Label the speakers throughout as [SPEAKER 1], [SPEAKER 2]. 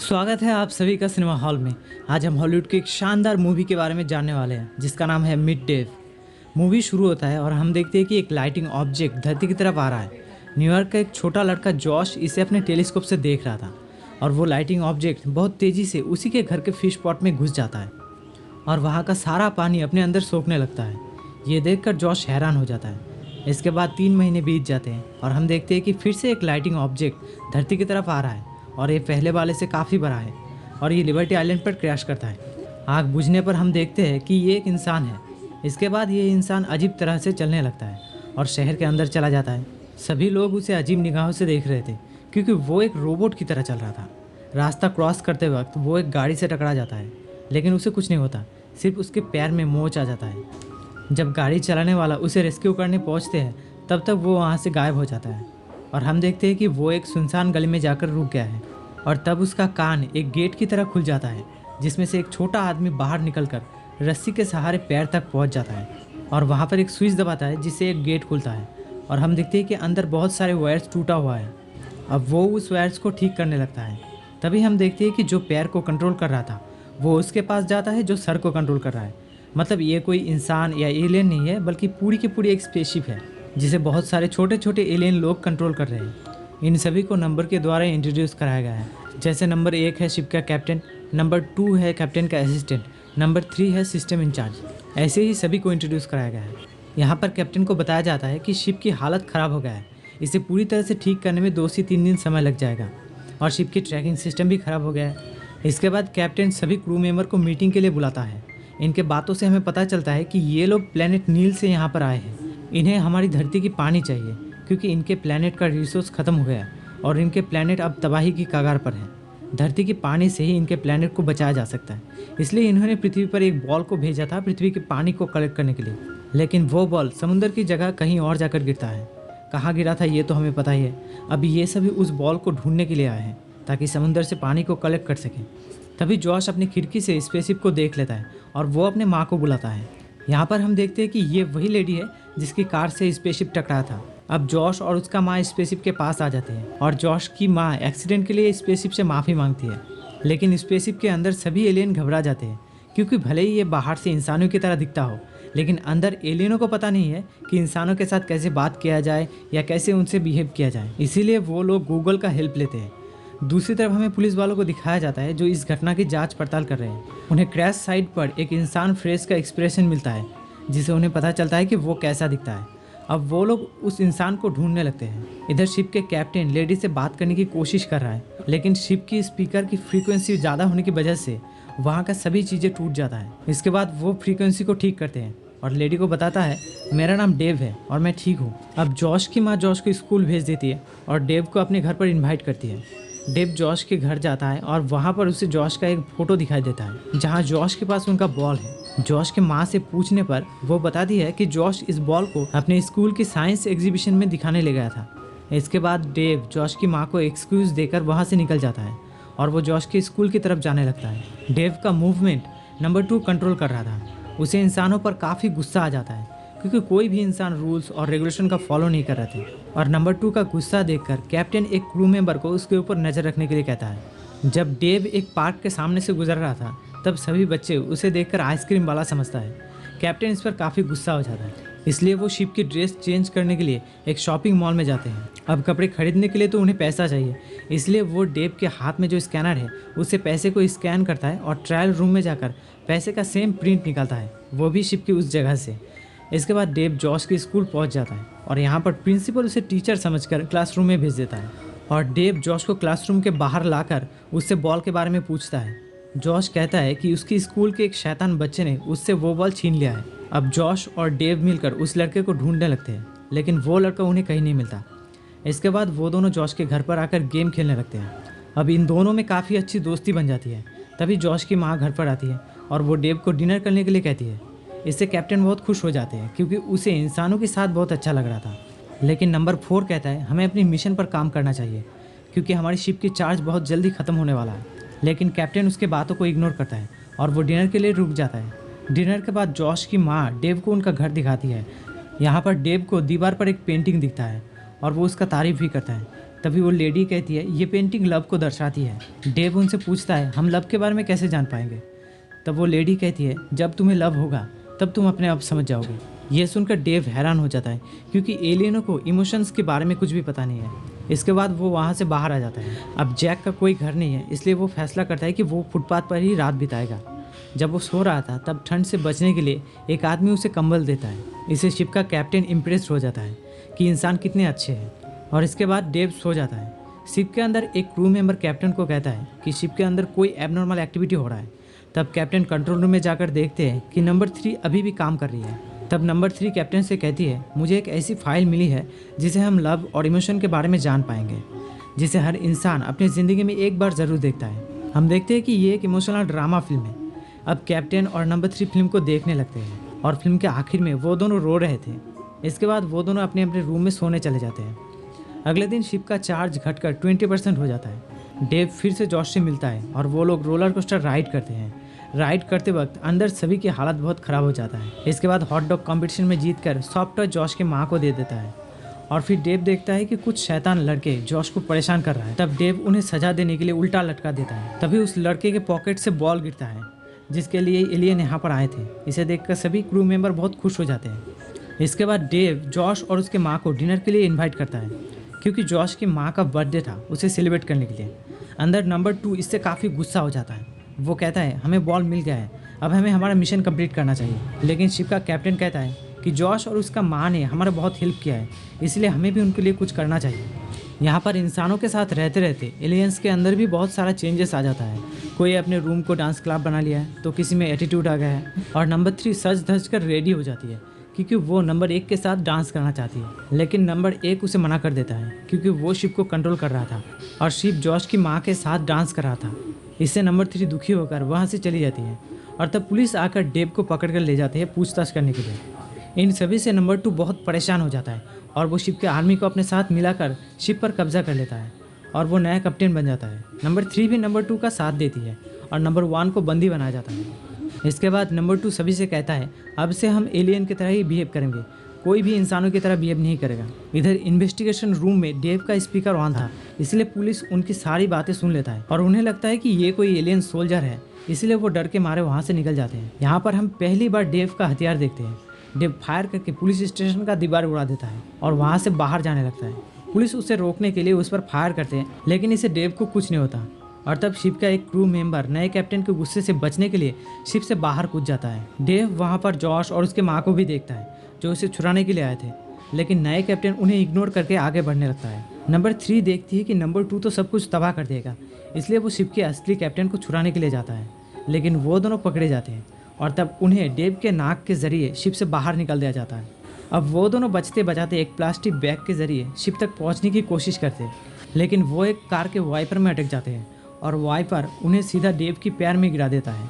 [SPEAKER 1] स्वागत है आप सभी का सिनेमा हॉल में। आज हम हॉलीवुड की एक शानदार मूवी के बारे में जानने वाले हैं जिसका नाम है मिड डे। मूवी शुरू होता है और हम देखते हैं कि एक लाइटिंग ऑब्जेक्ट धरती की तरफ आ रहा है। न्यूयॉर्क का एक छोटा लड़का जॉश इसे अपने टेलीस्कोप से देख रहा था और वो लाइटिंग ऑब्जेक्ट बहुत तेज़ी से उसी के घर के फिश पॉट में घुस जाता है और वहाँ का सारा पानी अपने अंदर सोखने लगता है। ये देखकर जॉश हैरान हो जाता है। इसके बाद 3 महीने बीत जाते हैं और हम देखते हैं कि फिर से एक लाइटिंग ऑब्जेक्ट धरती की तरफ आ रहा है और ये पहले वाले से काफ़ी बड़ा है और ये लिबर्टी आइलैंड पर क्रैश करता है। आग बुझने पर हम देखते हैं कि ये एक इंसान है। इसके बाद ये इंसान अजीब तरह से चलने लगता है और शहर के अंदर चला जाता है। सभी लोग उसे अजीब निगाहों से देख रहे थे क्योंकि वो एक रोबोट की तरह चल रहा था। रास्ता क्रॉस करते वक्त वो एक गाड़ी से टकरा जाता है लेकिन उसे कुछ नहीं होता, सिर्फ उसके पैर में मोच आ जाता है। जब गाड़ी चलाने वाला उसे रेस्क्यू करने पहुंचते हैं तब तक वो वहाँ से गायब हो जाता है और हम देखते हैं कि वो एक सुनसान गली में जाकर रुक गया है और तब उसका कान एक गेट की तरह खुल जाता है जिसमें से एक छोटा आदमी बाहर निकलकर रस्सी के सहारे पैर तक पहुंच जाता है और वहाँ पर एक स्विच दबाता है जिससे एक गेट खुलता है और हम देखते हैं कि अंदर बहुत सारे वायर्स टूटा हुआ है। अब वो उस वायर्स को ठीक करने लगता है। तभी हम देखते हैं कि जो पैर को कंट्रोल कर रहा था वो उसके पास जाता है जो सर को कंट्रोल कर रहा है। मतलब ये कोई इंसान या एलियन नहीं है बल्कि पूरी की पूरी एक स्पेसशिप है जिसे बहुत सारे छोटे छोटे एलियन लोग कंट्रोल कर रहे हैं। इन सभी को नंबर के द्वारा इंट्रोड्यूस कराया गया है। जैसे नंबर 1 है शिप का कैप्टन, नंबर 2 है कैप्टन का असिस्टेंट, नंबर 3 है सिस्टम इंचार्ज। ऐसे ही सभी को इंट्रोड्यूस कराया गया है। यहाँ पर कैप्टन को बताया जाता है कि शिप की हालत ख़राब हो गया है, इसे पूरी तरह से ठीक करने में 2 से 3 दिन समय लग जाएगा और शिप की ट्रैकिंग सिस्टम भी ख़राब हो गया है। इसके बाद कैप्टन सभी क्रू मेंबर को मीटिंग के लिए बुलाता है। इनके बातों से हमें पता चलता है कि ये लोग प्लेनेट नील से यहाँ पर आए हैं। इन्हें हमारी धरती की पानी चाहिए क्योंकि इनके प्लेनेट का रिसोर्स ख़त्म हो गया और इनके प्लेनेट अब तबाही की कगार पर है। धरती के पानी से ही इनके प्लेनेट को बचाया जा सकता है, इसलिए इन्होंने पृथ्वी पर एक बॉल को भेजा था पृथ्वी के पानी को कलेक्ट करने के लिए। लेकिन वो बॉल समुद्र की जगह कहीं और जाकर गिरता है। कहाँ गिरा था ये तो हमें पता ही है। अभी ये सभी उस बॉल को ढूंढने के लिए आए हैं ताकि समुद्र से पानी को कलेक्ट कर सकें। तभी जॉश अपनी खिड़की से स्पेसशिप को देख लेता है और वो अपने माँ को बुलाता है। यहाँ पर हम देखते हैं कि ये वही लेडी है जिसकी कार से स्पेसशिप टकराया था। अब जॉश और उसका माँ स्पेसशिप के पास आ जाते हैं और जॉश की माँ एक्सीडेंट के लिए स्पेसशिप से माफ़ी मांगती है। लेकिन स्पेसशिप के अंदर सभी एलियन घबरा जाते हैं क्योंकि भले ही ये बाहर से इंसानों की तरह दिखता हो लेकिन अंदर एलियनों को पता नहीं है कि इंसानों के साथ कैसे बात किया जाए या कैसे उनसे बिहेव किया जाए। इसीलिए वो लोग गूगल का हेल्प लेते हैं। दूसरी तरफ हमें पुलिस वालों को दिखाया जाता है जो इस घटना की जांच पड़ताल कर रहे हैं। उन्हें क्रैश साइट पर एक इंसान फ्रेश का एक्सप्रेशन मिलता है जिसे उन्हें पता चलता है कि वो कैसा दिखता है। अब वो लोग उस इंसान को ढूंढने लगते हैं। इधर शिप के कैप्टन लेडी से बात करने की कोशिश कर रहा है लेकिन शिप की स्पीकर की फ्रीक्वेंसी ज़्यादा होने की वजह से वहाँ का सभी चीज़ें टूट जाता है। इसके बाद वो फ्रीक्वेंसी को ठीक करते हैं और लेडी को बताता है मेरा नाम डेव है और मैं ठीक हूँ। अब जॉश की माँ जॉश को स्कूल भेज देती है और डेव को अपने घर पर इन्वाइट करती है। डेव जॉश के घर जाता है और वहाँ पर उसे जॉश का एक फ़ोटो दिखाई देता है जहाँ जॉश के पास उनका बॉल है। जॉश के माँ से पूछने पर वो बताती है कि जॉश इस बॉल को अपने स्कूल की साइंस एग्जीबिशन में दिखाने ले गया था। इसके बाद डेव जॉश की माँ को एक्सक्यूज देकर वहाँ से निकल जाता है और वो जॉश के स्कूल की तरफ जाने लगता है। डेव का मूवमेंट नंबर 2 कंट्रोल कर रहा था। उसे इंसानों पर काफ़ी गुस्सा आ जाता है क्योंकि कोई भी इंसान रूल्स और रेगुलेशन का फॉलो नहीं कर रहे थे और नंबर 2 का गुस्सा देखकर कैप्टन एक क्रू मेंबर को उसके ऊपर नज़र रखने के लिए कहता है। जब डेव एक पार्क के सामने से गुजर रहा था तब सभी बच्चे उसे देखकर आइसक्रीम वाला समझता है। कैप्टन इस पर काफ़ी गुस्सा हो जाता है, इसलिए वो शिप की ड्रेस चेंज करने के लिए एक शॉपिंग मॉल में जाते हैं। अब कपड़े खरीदने के लिए तो उन्हें पैसा चाहिए, इसलिए वो डेव के हाथ में जो स्कैनर है उससे पैसे को स्कैन करता है और ट्रायल रूम में जाकर पैसे का सेम प्रिंट निकालता है, वो भी शिप की उस जगह से। इसके बाद डेव जॉश के स्कूल पहुंच जाता है और यहाँ पर प्रिंसिपल उसे टीचर समझकर क्लासरूम में भेज देता है और डेव जॉश को क्लासरूम के बाहर लाकर उससे बॉल के बारे में पूछता है। जॉश कहता है कि उसकी स्कूल के एक शैतान बच्चे ने उससे वो बॉल छीन लिया है। अब जॉश और डेव मिलकर उस लड़के को ढूंढने लगते हैं लेकिन वो लड़का उन्हें कहीं नहीं मिलता। इसके बाद वो दोनों जॉश के घर पर आकर गेम खेलने लगते हैं। अब इन दोनों में काफ़ी अच्छी दोस्ती बन जाती है। तभी जॉश की माँ घर पर आती है और वो डेव को डिनर करने के लिए कहती है। इससे कैप्टन बहुत खुश हो जाते हैं क्योंकि उसे इंसानों के साथ बहुत अच्छा लग रहा था। लेकिन नंबर 4 कहता है हमें अपनी मिशन पर काम करना चाहिए क्योंकि हमारी शिप की चार्ज बहुत जल्दी ख़त्म होने वाला है। लेकिन कैप्टन उसके बातों को इग्नोर करता है और वो डिनर के लिए रुक जाता है। डिनर के बाद जॉश की माँ डेव को उनका घर दिखाती है। यहाँ पर डेव को दीवार पर एक पेंटिंग दिखता है और वो उसका तारीफ भी करता है। तभी वो लेडी कहती है ये पेंटिंग लव को दर्शाती है। डेव उनसे पूछता है हम लव के बारे में कैसे जान पाएंगे। तब वो लेडी कहती है जब तुम्हें लव होगा तब तुम अपने आप समझ जाओगे। यह सुनकर डेव हैरान हो जाता है क्योंकि एलियनों को इमोशंस के बारे में कुछ भी पता नहीं है। इसके बाद वो वहाँ से बाहर आ जाता है। अब जैक का कोई घर नहीं है, इसलिए वो फैसला करता है कि वो फुटपाथ पर ही रात बिताएगा। जब वो सो रहा था तब ठंड से बचने के लिए एक आदमी उसे कंबल देता है। इसे शिप का कैप्टन इम्प्रेस हो जाता है कि इंसान कितने अच्छे हैं, और इसके बाद डेव सो जाता है। शिप के अंदर एक क्रू मेंबर कैप्टन को कहता है कि शिप के अंदर कोई एबनॉर्मल एक्टिविटी हो रहा है। तब कैप्टन कंट्रोल रूम में जाकर देखते हैं कि नंबर 3 अभी भी काम कर रही है। तब नंबर 3 कैप्टन से कहती है मुझे एक ऐसी फाइल मिली है जिसे हम लव और इमोशन के बारे में जान पाएंगे, जिसे हर इंसान अपनी ज़िंदगी में एक बार ज़रूर देखता है। हम देखते हैं कि ये एक इमोशनल ड्रामा फिल्म है। अब कैप्टन और नंबर 3 फिल्म को देखने लगते हैं और फिल्म के आखिर में वो दोनों रो रहे थे। इसके बाद वो दोनों अपने अपने रूम में सोने चले जाते हैं। अगले दिन शिप का चार्ज घटकर 20% हो जाता है। डेव फिर से जॉश से मिलता है और वो लोग रोलर कोस्टर राइड करते हैं। राइड करते वक्त अंदर सभी की हालत बहुत ख़राब हो जाता है। इसके बाद हॉट डॉग कॉम्पिटिशन में जीतकर सॉफ्ट टॉय जॉश के माँ को दे देता है और फिर डेव देखता है कि कुछ शैतान लड़के जॉश को परेशान कर रहा है। तब डेव उन्हें सजा देने के लिए उल्टा लटका देता है। तभी उस लड़के के पॉकेट से बॉल गिरता है जिसके लिए एलियन यहाँ पर आए थे। इसे देखकर सभी क्रू मेंबर बहुत खुश हो जाते हैं। इसके बाद डेव जॉश और उसके माँ को डिनर के लिए इन्वाइट करता है क्योंकि जॉश की माँ का बर्थडे था, उसे सेलिब्रेट करने के लिए। अंदर नंबर 2 इससे काफ़ी गुस्सा हो जाता है। वो कहता है हमें बॉल मिल गया है, अब हमें हमारा मिशन कंप्लीट करना चाहिए। लेकिन शिप का कैप्टन कहता है कि जॉश और उसका माँ ने हमारा बहुत हेल्प किया है, इसलिए हमें भी उनके लिए कुछ करना चाहिए। यहाँ पर इंसानों के साथ रहते रहते एलियंस के अंदर भी बहुत सारा चेंजेस आ जाता है। कोई अपने रूम को डांस क्लब बना लिया है, तो किसी में एटीट्यूड आ गया है, और नंबर 3 सज धज कर रेडी हो जाती है क्योंकि वो नंबर 1 के साथ डांस करना चाहती है। लेकिन नंबर 1 उसे मना कर देता है क्योंकि वो शिप को कंट्रोल कर रहा था और शिप जॉश की माँ के साथ डांस कर रहा था। इससे नंबर 3 दुखी होकर वहाँ से चली जाती है और तब पुलिस आकर डेव को पकड़ कर ले जाते हैं पूछताछ करने के लिए। इन सभी से नंबर 2 बहुत परेशान हो जाता है और वो शिप के आर्मी को अपने साथ मिलाकर शिप पर कब्जा कर लेता है और वो नया कैप्टन बन जाता है। नंबर 3 भी नंबर 2 का साथ देती है और नंबर 1 को बंदी बनाया जाता है। इसके बाद नंबर 2 सभी से कहता है अब से हम एलियन की तरह ही बिहेव करेंगे, कोई भी इंसानों की तरह बिहेव नहीं करेगा। इधर इन्वेस्टिगेशन रूम में डेव का स्पीकर ऑन था, इसलिए पुलिस उनकी सारी बातें सुन लेता है और उन्हें लगता है कि ये कोई एलियन सोल्जर है, इसलिए वो डर के मारे वहाँ से निकल जाते हैं। यहाँ पर हम पहली बार डेव का हथियार देखते हैं। डेव फायर करके पुलिस स्टेशन का दीवार उड़ा देता है और वहाँ से बाहर जाने लगता है। पुलिस उसे रोकने के लिए उस पर फायर करते हैं, लेकिन इसे डेव को कुछ नहीं होता। और तब शिप का एक क्रू मेंबर नए कैप्टन के गुस्से से बचने के लिए शिप से बाहर कूद जाता है। डेव वहाँ पर जॉश और उसके माँ को भी देखता है जो उसे छुड़ाने के लिए आए थे, लेकिन नए कैप्टन उन्हें इग्नोर करके आगे बढ़ने लगता है। नंबर 3 देखती है कि नंबर 2 तो सब कुछ तबाह कर देगा, इसलिए वो शिप के असली कैप्टन को छुड़ाने के लिए जाता है, लेकिन वो दोनों पकड़े जाते हैं और तब उन्हें डेव के नाक के जरिए शिप से बाहर निकाल दिया जाता है। अब वो दोनों बचते बचाते एक प्लास्टिक बैग के जरिए शिप तक पहुँचने की कोशिश करते हैं, लेकिन वो एक कार के वाइपर में अटक जाते हैं और वाइपर उन्हें सीधा डेव की पैर में गिरा देता है।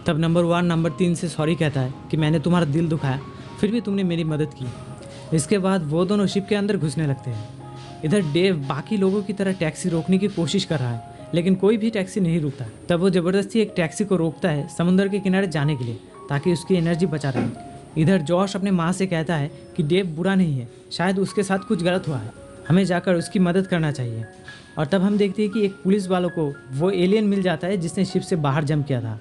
[SPEAKER 1] तब नंबर 1 नंबर 3 से सॉरी कहता है कि मैंने तुम्हारा दिल दुखाया, फिर भी तुमने मेरी मदद की। इसके बाद वो दोनों शिप के अंदर घुसने लगते हैं। इधर डेव बाकी लोगों की तरह टैक्सी रोकने की कोशिश कर रहा है, लेकिन कोई भी टैक्सी नहीं रुकता। तब वो ज़बरदस्ती एक टैक्सी को रोकता है समुद्र के किनारे जाने के लिए, ताकि उसकी एनर्जी बचा रहे। इधर जॉश अपने माँ से कहता है कि डेव बुरा नहीं है, शायद उसके साथ कुछ गलत हुआ है, हमें जाकर उसकी मदद करना चाहिए। और तब हम देखते हैं कि एक पुलिस वालों को वो एलियन मिल जाता है जिसने शिप से बाहर जंप किया था,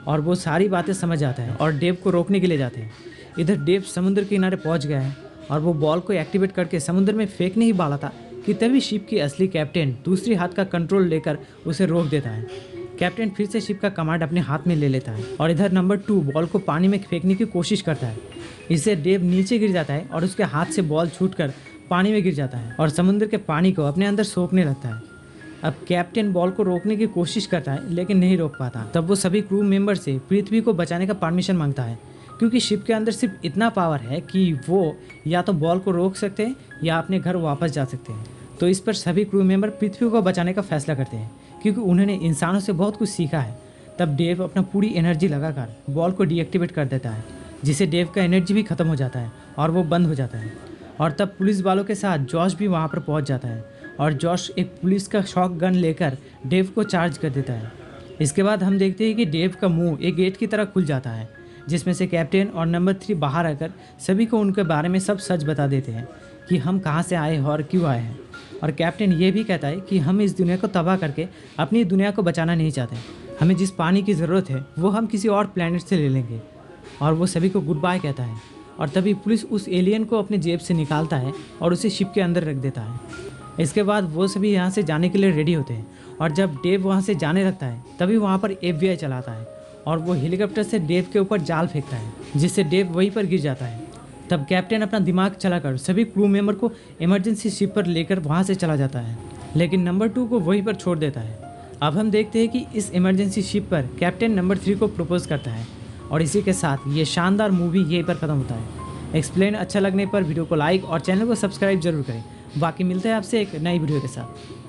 [SPEAKER 1] और वो सारी बातें समझ जाता है और डेव को रोकने के लिए जाते हैं। इधर डेव समुद्र के किनारे पहुंच गया है और वो बॉल को एक्टिवेट करके समुद्र में फेंकने ही वाला था कि तभी शिप की असली कैप्टन दूसरी हाथ का कंट्रोल लेकर उसे रोक देता है। कैप्टन फिर से शिप का कमांड अपने हाथ में ले लेता है और इधर नंबर 2 बॉल को पानी में फेंकने की कोशिश करता है। इससे डेव नीचे गिर जाता है और उसके हाथ से बॉल छूटकर पानी में गिर जाता है और समुद्र के पानी को अपने अंदर सोखने लगता है। अब कैप्टन बॉल को रोकने की कोशिश करता है लेकिन नहीं रोक पाता। तब वो सभी क्रू मेंबर से पृथ्वी को बचाने का परमिशन मांगता है, क्योंकि शिप के अंदर सिर्फ इतना पावर है कि वो या तो बॉल को रोक सकते हैं या अपने घर वापस जा सकते हैं। तो इस पर सभी क्रू मेंबर पृथ्वी को बचाने का फैसला करते हैं, क्योंकि उन्होंने इंसानों से बहुत कुछ सीखा है। तब डेव अपना पूरी एनर्जी लगाकर बॉल को डीएक्टिवेट कर देता है, जिससे डेव का एनर्जी भी खत्म हो जाता है और वो बंद हो जाता है। और तब पुलिस वालों के साथ जॉश भी वहाँ पर पहुँच जाता है और जॉश एक पुलिस का शॉक गन लेकर डेव को चार्ज कर देता है। इसके बाद हम देखते हैं कि डेव का मुंह एक गेट की तरह खुल जाता है, जिसमें से कैप्टन और नंबर 3 बाहर आकर सभी को उनके बारे में सब सच बता देते हैं कि हम कहाँ से आए हैं और क्यों आए हैं। और कैप्टन ये भी कहता है कि हम इस दुनिया को तबाह करके अपनी दुनिया को बचाना नहीं चाहते। हमें जिस पानी की ज़रूरत है वो हम किसी और प्लेनेट से ले लेंगे। और वो सभी को गुड बाय कहता है और तभी पुलिस उस एलियन को अपने जेब से निकालता है और उसे शिप के अंदर रख देता है। इसके बाद वो सभी यहाँ से जाने के लिए रेडी होते हैं और जब डेव वहाँ से जाने लगता है तभी वहाँ पर FBI चलाता है और वो हेलीकॉप्टर से डेव के ऊपर जाल फेंकता है जिससे डेव वहीं पर गिर जाता है। तब कैप्टन अपना दिमाग चलाकर सभी क्रू मेंबर को इमरजेंसी शिप पर लेकर वहाँ से चला जाता है, लेकिन नंबर 2 को वहीं पर छोड़ देता है। अब हम देखते हैं कि इस इमरजेंसी शिप पर कैप्टन नंबर 3 को प्रपोज करता है और इसी के साथ ये शानदार मूवी यहीं पर ख़त्म होता है। एक्सप्लेन अच्छा लगने पर वीडियो को लाइक और चैनल को सब्सक्राइब जरूर करें। बाकी मिलते हैं आपसे एक नई वीडियो के साथ।